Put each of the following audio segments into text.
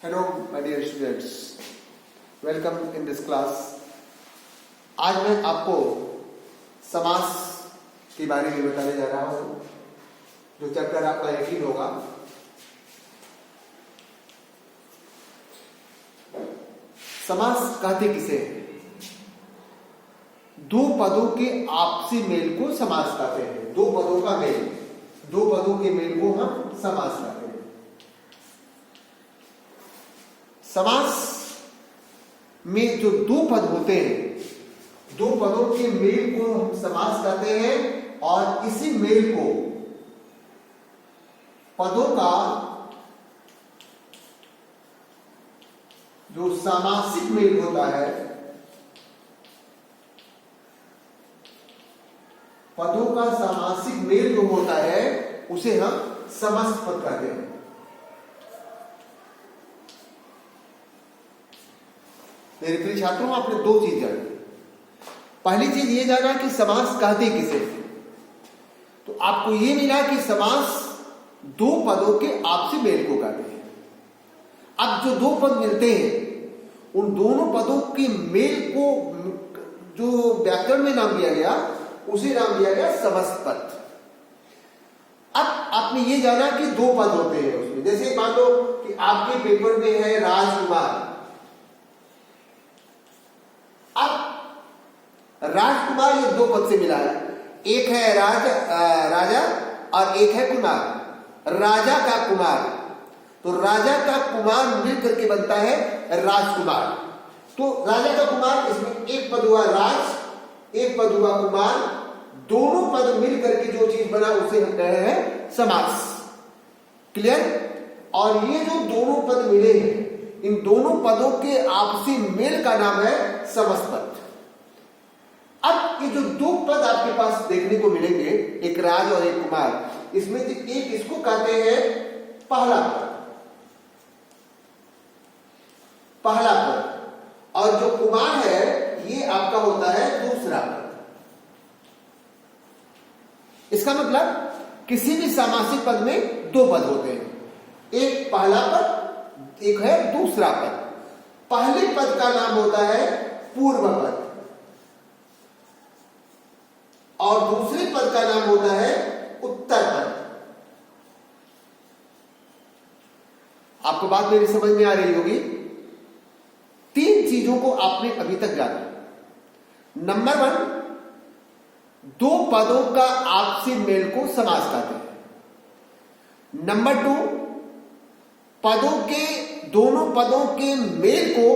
Hello my dear students, welcome in this class. आज मैं आपको समास के बारे में बताने जा रहा हूं, जो चैप्टर आपका 18 होगा। समास कहते किसे हैं? दो पदों के आपसी मेल को समास कहते हैं। दो पदों का मेल, दो पदों के मेल को हम समास कहते हैं। समास में जो दो पद होते हैं, दो पदों के मेल को हम समास कहते हैं, और इसी मेल को पदों का जो सामासिक मेल होता है, पदों का सामासिक मेल जो होता है उसे हम समस्त पद कहते हैं। मेरे प्रिय छात्रों, आपने दो चीज जानी। पहली चीज ये जाना कि समास कहते किसे, तो आपको ये मिला कि समास दो पदों के आपसी मेल को कहते हैं। अब जो दो पद मिलते हैं, उन दोनों पदों के मेल को जो व्याकरण में नाम दिया गया, उसे नाम दिया गया समस्त पद। अब आपने ये जाना कि दो पद होते हैं उसमें। जैसे मान लो कि आपके पेपर में है राजकुमार। अब राजकुमार ये दो पद से मिला है, एक है राजा और एक है कुमार। राजा का कुमार, तो राजा का कुमार मिल करके बनता है राजकुमार। तो राजा का कुमार, इसमें एक पद हुआ राज, एक पद हुआ कुमार, दोनों पद मिल करके जो चीज बना उसे हम कह रहे हैं समास। क्लियर? और ये जो दोनों पद मिले हैं, इन दोनों पदों के आपसी मेल का नाम है समस्त पद। अब ये जो दो पद आपके पास देखने को मिलेंगे, एक राज और एक कुमार, इसमें से एक इसको कहते हैं पहला पद, पहला पद, और जो कुमार है ये आपका होता है दूसरा पद। इसका मतलब किसी भी सामासिक पद में दो पद होते हैं, एक पहला पद, एक है दूसरा पद। पहले पद का नाम होता है पूर्व पद और दूसरे पद का नाम होता है उत्तर पद। आपको बात मेरी समझ में आ रही होगी। तीन चीजों को आपने अभी तक जाना। नंबर 1, दो पदों का आपसी मेल को समास कहते हैं। नंबर 2, पदों के, दोनों पदों के मेल को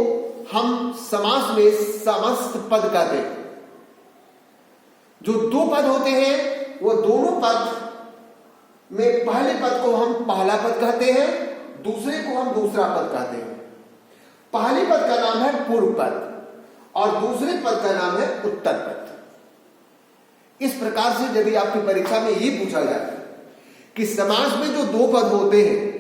हम समास में समस्त पद कहते हैं। जो दो पद होते हैं, वो दोनों पद में पहले पद को हम पहला पद कहते हैं, दूसरे को हम दूसरा पद कहते हैं। पहले पद का नाम है पूर्व पद और दूसरे पद का नाम है उत्तर पद। इस प्रकार से यदि आपकी परीक्षा में ये पूछा जाए कि समास में जो दो पद होते हैं,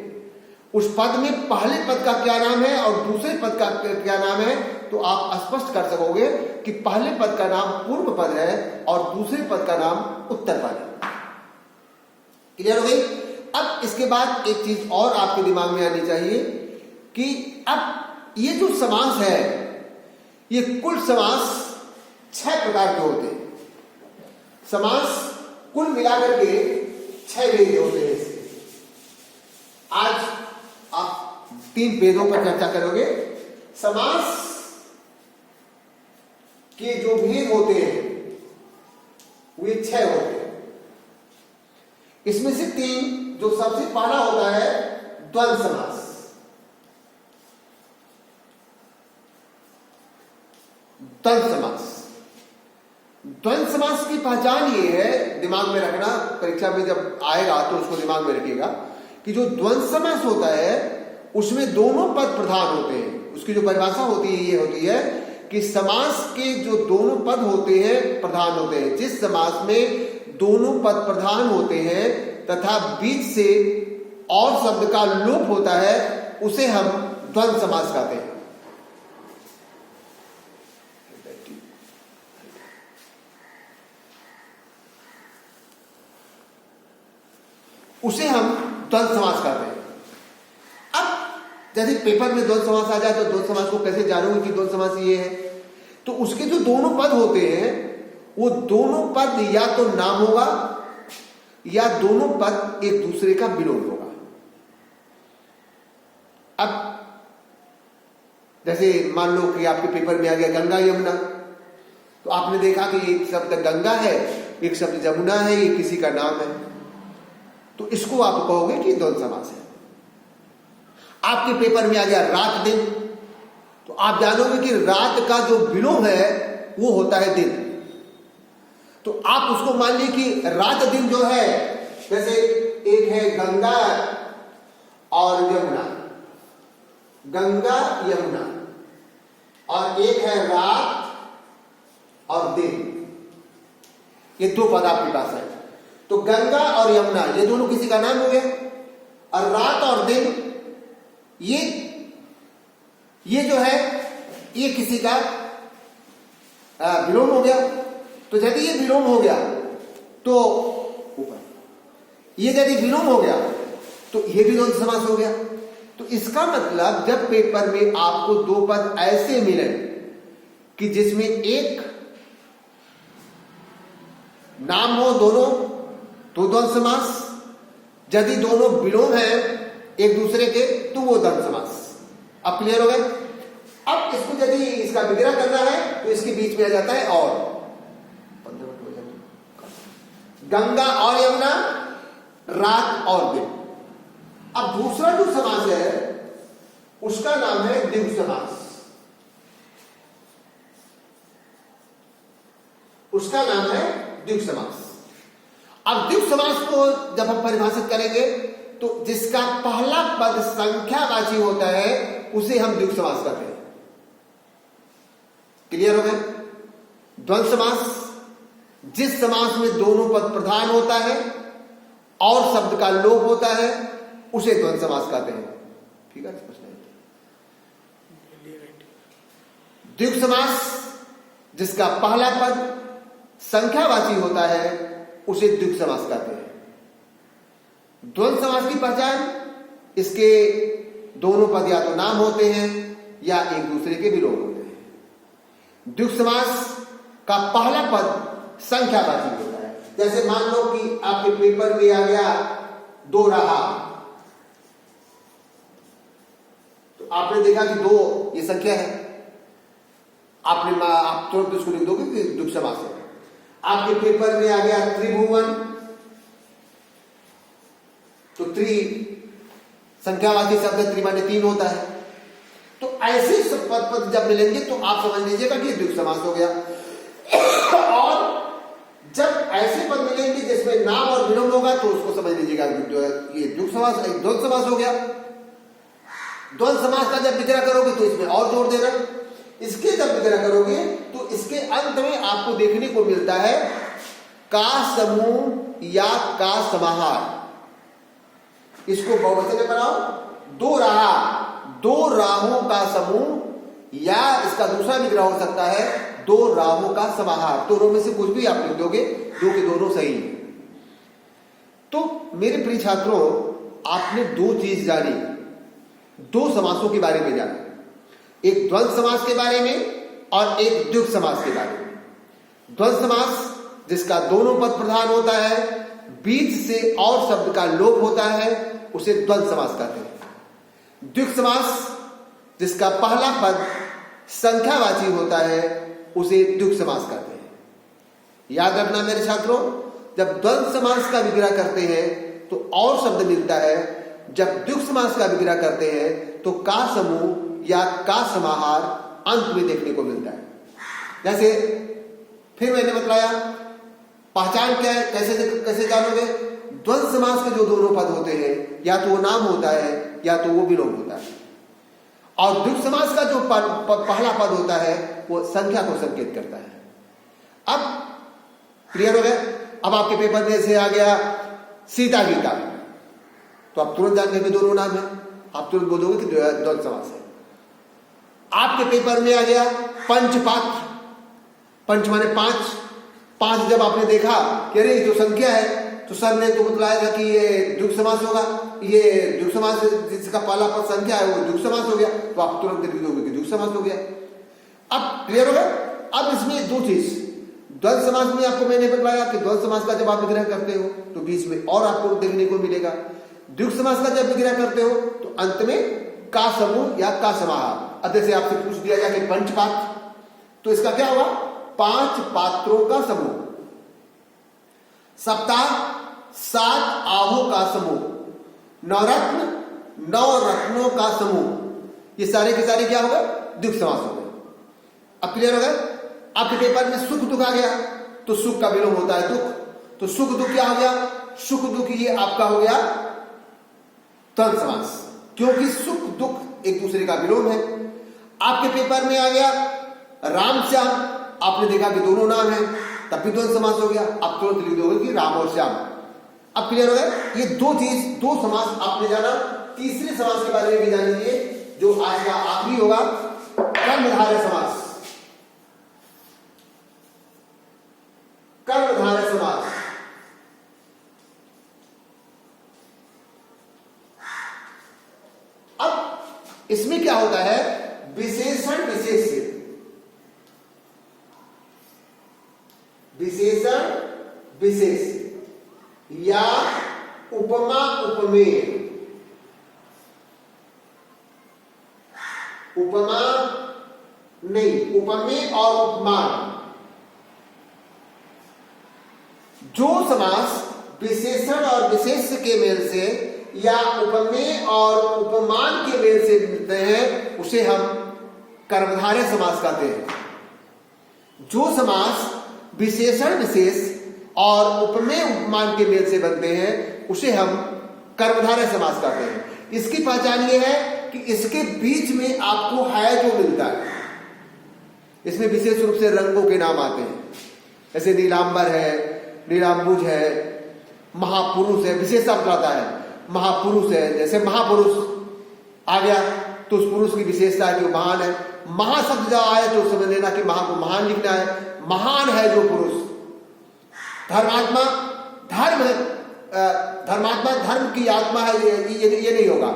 उस पद में पहले पद का क्या नाम है और दूसरे पद का क्या नाम है, तो आप स्पष्ट कर सकोगे कि पहले पद का नाम पूर्व पद है और दूसरे पद का नाम उत्तर पद है। क्लियर हो गई? अब इसके बाद एक चीज और आपके दिमाग में आनी चाहिए कि अब ये जो समास है, ये कुल समास 6 प्रकार के होते हैं। समास कुल मिलाकर के 6 भेद होते हैं। आज आप 3 भेदों पर चर्चा करोगे। समास के जो भेद होते हैं वे 6 होते हैं। इसमें से 3, जो सबसे पहला होता है द्वंद्व समास। द्वंद्व समास, द्वंद्व समास की पहचान ये है, दिमाग में रखना, परीक्षा में जब आएगा तो उसको दिमाग में रखिएगा कि जो द्वंद्व समास होता है उसमें दोनों पद प्रधान होते हैं। उसकी जो परिभाषा होती है ये होती है कि समास के जो दोनों पद होते हैं प्रधान होते हैं। जिस समास में दोनों पद प्रधान होते हैं तथा बीच से और शब्द का लोप होता है, उसे हम द्वंद्व समास कहते हैं। उसे हम द्वंद्व समास कहते हैं। अब जैसे पेपर में द्वंद्व समास आ जाए तो द्वंद्व समास को कैसे जानोगे कि द्वंद्व समास ये है? तो उसके जो दोनों पद होते हैं वो दोनों पद या तो नाम होगा या दोनों पद एक दूसरे का विलोम होगा। अब जैसे मान लो कि आपके पेपर में आ गया गंगा यमुना, तो आपने देखा कि एक शब्द गंगा है, एक शब्द यमुना है, ये किसी का नाम है, तो इसको आप कहोगे कि द्वंद्व समास है। आपके पेपर में आ गया रात दिन, तो आप जानोगे कि रात का जो विलोम है वो होता है दिन, तो आप उसको मान लीजिए कि रात दिन जो है, जैसे एक है गंगा और यमुना, गंगा यमुना, और एक है रात और दिन, ये दो पद आपके पास है। तो गंगा और यमुना ये दोनों किसी का नाम हो गया, और रात और दिन ये जो है ये किसी का विलोम हो गया। तो यदि ये विलोम हो गया तो ऊपर, ये यदि विलोम हो गया तो ये भी द्वंद्व समास हो गया। तो इसका मतलब जब पेपर में आपको दो पद ऐसे मिले कि जिसमें एक नाम हो दोनों, तो द्वंद्व समास, यदि दोनों विलोम है एक दूसरे के तो वो द्वंद्व समास। अब क्लियर हो गए? अब इसको यदि इसका विग्रह करना है तो इसके बीच में आ जाता है और, गंगा और यमुना, रात और दिन। अब दूसरा जो समास है उसका नाम है द्विगु समास, उसका नाम है द्विगु समास। अब द्विगु समास को जब हम परिभाषित करेंगे तो जिसका पहला पद संख्यावाची होता है उसे हम द्विगु समास कहते हैं। क्लियर हो गए? द्वंद्व समास जिस समास में दोनों पद प्रधान होता है और शब्द का लोप होता है उसे द्वंद्व समास कहते हैं। ठीक है, स्पष्ट है? द्विगु समास जिसका पहला पद संख्यावाची होता है उसे द्विगु समास कहते हैं। द्वंद्व समास की पहचान, इसके दोनों पद या तो नाम होते हैं या एक दूसरे के विलोम होते हैं। द्विगु समास का पहला पद संख्यावाची होता है। जैसे मान लो कि आपके पेपर में आ गया दो रहा, तो आपने देखा कि दो ये संख्या है, आप तुरंत उसको लिख दोगे कि द्विगु समास है। आपके पेपर में आ गया त्रिभुवन, तो त्रि संख्यावाची शब्द त्रि माने तीन होता है। तो ऐसे सब पद जब मिलेंगे तो आप समझ लीजिएगा कि द्विगु समास हो गया। और जब ऐसे पद मिलेंगे जिसमें नाम और विलोम होगा तो उसको समझ लीजिएगा ये द्विगु समास, द्वंद्व समास हो गया। द्वंद्व समास का जब विग्रह करोगे तो इसमें और जोड़ देना, इसके जब विग्रह करोगे तो इसके अंत में आपको देखने को मिलता है का समूह या का समाहार। इसको बहुवचन में बनाओ, दो राह, दो राहों का समूह, या इसका दूसरा विग्रह हो सकता है दो राहों का समाहार। दोनों में से कुछ भी आप लिख दोगे, दो के दोनों सही। तो मेरे प्रिय छात्रों, आपने दो चीज जानी, दो समासों के बारे में जाना, एक द्वंद्व समास के बारे में और एक द्विगु समास के बारे में। द्वंद्व समास जिसका दोनों पद प्रधान होता है, बीच से और शब्द का लोप होता है, उसे द्वंद्व समास कहते हैं। द्विगु समास जिसका पहला पद संख्यावाची होता है उसे द्विगु समास कहते हैं। याद रखना मेरे छात्रों, जब द्वंद्व समास का विग्रह करते हैं तो और शब्द मिलता है, जब द्विगु समास का विग्रह करते हैं तो का समूह या का समाहार अंत में देखने को मिलता है। जैसे फिर मैंने बताया, पहचान क्या है, कैसे जानोगे? द्वंद्व समास के जो दोनों पद होते हैं या तो वो नाम होता है या तो वो विलोम होता है, और द्विगु समास का जो पहला पद होता है वो संख्या को संकेत करता है। अब क्लियर हो गया? अब आपके पेपर में से आ गया सीता गीता, तो आप तुरंत जान गए दोनों नाम है, आप तुरंत बोलोगे कि द्वंद्व समास है। आपके पेपर में आ गया पंचपात्र, पंच माने पांच, पांच जब आपने देखा कि अरे ये जो संख्या है तो सर ने तो बतलाया था कि ये द्विगु समास होगा, ये द्विगु समास जिसका पहला पद संख्या है वो द्विगु समास हो गया, तो आप तुरंत लिख दोगे कि द्विगु समास हो गया। अब क्लियर हो गया। अब इसमें दो चीज, द्वंद्व समास में आपको मैंने बताया कि द्वंद्व समास का जब आप विग्रह करते हो तो बीच में और आपको देखने को मिलेगा, द्विगु समास का जब विग्रह करते हो तो अंत में का समूह या का समाहार। अब जैसे आपसे पूछ दिया गया कि पंचपात्र, तो इसका क्या होगा, 5 पात्रों का समूह, सप्ताह 7 आहों का समूह, नवरत्न 9 रत्नों का समूह। ये सारे के सारे क्या होगा, द्विगु समास हो गए। अब क्लियर हो गया। आपके पेपर में सुख दुख आ गया तो सुख का विलोम होता है दुख, तो सुख दुख क्या हो गया, सुख दुख, ये आपका हो गया द्वंद्व समास, क्योंकि सुख दुख एक दूसरे का विलोम है। आपके पेपर में आ गया राम श्याम, आपने देखा कि दोनों नाम है, तब भी द्वंद्व समास हो गया, आप तुरंत लिख दोगे कि राम और श्याम। अब क्लियर हो गया। ये दो चीज, दो समास आपने जाना। तीसरे समास के बारे में भी जान लीजिए जो आज का आखिरी होगा, कर्मधारय समास। कर्मधारय समास अब इसमें क्या होता है, विशेषण विशेष, विशेषण विशेष या उपमा उपमेय, उपमा नहीं, उपमेय और उपमान, जो समास विशेषण और विशेष के मेल से या उपमेय और उपमान के मेल से मिलते हैं उसे हम कर्मधारय समास कहते हैं। जो समास विशेषण विशेष और उपमेय उपमान के मेल से बनते हैं उसे हम कर्मधारय समास कहते हैं। इसकी पहचान ये है कि इसके बीच में आपको है जो मिलता है। इसमें विशेष रूप से रंगों के नाम आते हैं, जैसे नीलांबर है, नीलांबुज है, महापुरुष है, विशेषता बताता है। महापुरुष है, जैसे महापुरुष आ गया तो उस पुरुष की विशेषता है कि वो महान है। महाशब्द जब आए तो समझ लेना कि महा को महान लिखना है, महान है जो पुरुष। धर्मात्मा धर्म है, धर्मात्मा धर्म की आत्मा है, ये नहीं होगा,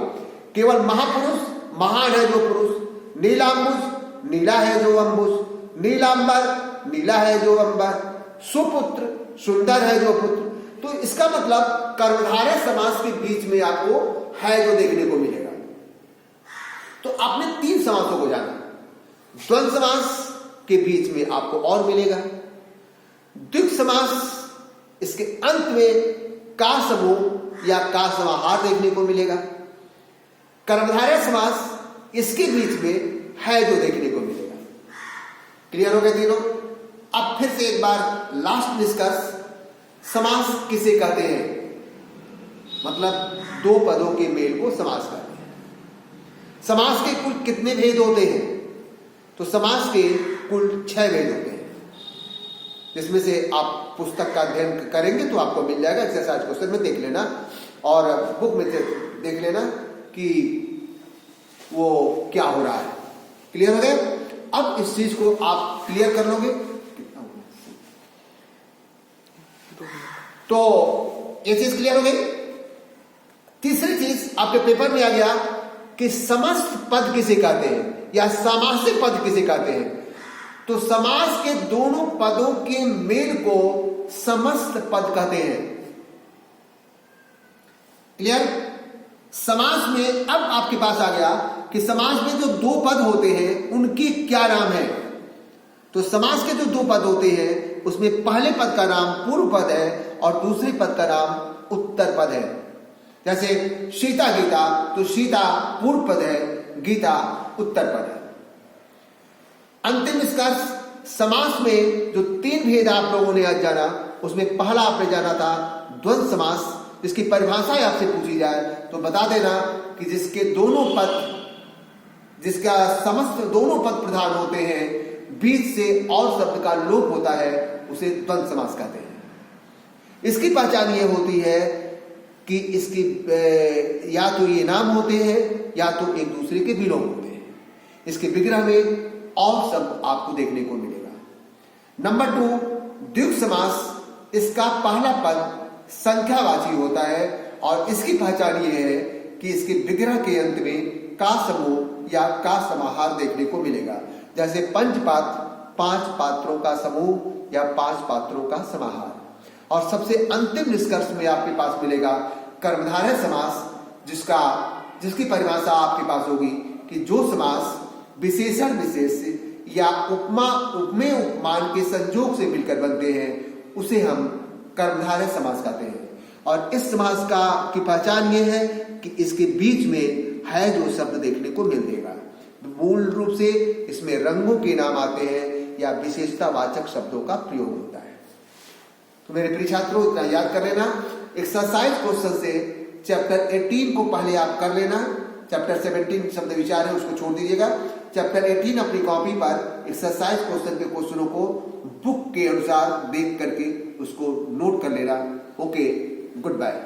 केवल महापुरुष महान है जो पुरुष। नीलांबुज नीला है जो अंबुज, नीलांबर नीला है जो अंबर, सुपुत्र सुंदर है जो पुत्र। तो इसका मतलब कर्मधारय समास के बीच में आपको है जो देखने को मिलेगा। तो आपने 3 समासों को जाना। द्वंद्व समास के बीच में आपको और मिलेगा, द्विगु समास इसके अंत में का समूह या का समाहार देखने को मिलेगा, कर्मधारय समास इसके बीच में है जो देखने को मिलेगा। क्लियर हो गए तीनों। अब फिर से एक बार लास्ट निष्कर्ष, समास किसे कहते हैं, मतलब 2 पदों के मेल को समास कहते हैं। समास के कुल कितने भेद होते हैं, तो समास के कुल 6 भेद होते हैं, जिसमें से आप पुस्तक का अध्ययन करेंगे तो आपको मिल जाएगा, एक्सरसाइज क्वेश्चन में देख लेना और बुक में देख लेना कि वो क्या हो रहा है। क्लियर हो गए। अब इस चीज को आप क्लियर कर लोगे तो ये चीज क्लियर हो गई। तीसरी चीज आपके पेपर में आ गया कि समस्त पद किसे कहते हैं या सामासिक पद किसे कहते हैं। तो समास के दोनों पदों के मेल को समस्त पद कहते हैं। क्लियर। समास में अब आपके पास आ गया कि समास में जो 2 पद होते हैं उनकी क्या नाम है। तो समास के जो 2 पद होते हैं उसमें पहले पद का नाम पूर्व पद है और दूसरे पद का नाम उत्तर पद है। जैसे सीता गीता, तो सीता पूर्व पद है, गीता उत्तर पद है। अंतिम निष्कर्ष, समास में जो 3 भेद आप लोगों ने आज जाना उसमें पहला आपने जाना था द्वंद्व समास, जिसकी परिभाषा आपसे पूछी जाए तो बता देना कि जिसके दोनों पद, जिसका समस्त दोनों पद प्रधान होते हैं, बीच से और शब्द का लोप होता है, उसे द्वंद्व समास कहते हैं। इसकी पहचान ये होती है कि इसकी या तो ये नाम होते हैं या तो एक दूसरे के विलोम होते हैं। इसके विग्रह में और शब्द आपको देखने को मिलेगा। नंबर 2 द्विगु समास, इसका पहला पद संख्यावाची होता है और इसकी पहचान ये है कि इसके विग्रह के अंत में का समूह या का समाहार देखने को मिलेगा। जैसे पंचपात्र, 5 पात्रों का समूह या 5 पात्रों का समाहार। और सबसे अंतिम निष्कर्ष में आपके पास मिलेगा कर्मधारय समास, जिसकी परिभाषा आपके पास होगी कि जो समास विशेषण विशेष या उपमा उपमेय उपमान के संयोग से मिलकर बनते हैं उसे हम कर्मधारय समास कहते हैं। और इस समास की पहचान ये है कि इसके बीच में है जो शब्द देखने को मिल जाएगा। मूल रूप से इसमें रंगों के नाम आते हैं या विशेषतावाचक शब्दों का प्रयोग होता है। तो मेरे प्रिय छात्रों, इतना याद कर लेना। एक्सरसाइज क्वेश्चन से चैप्टर 18 को पहले आप कर लेना। चैप्टर 17 शब्द विचार है उसको छोड़ दीजिएगा। चैप्टर 18 अपनी कॉपी पर एक्सरसाइज क्वेश्चन के क्वेश्चनों को बुक के अनुसार देख करके उसको नोट कर लेना। Okay, good bye.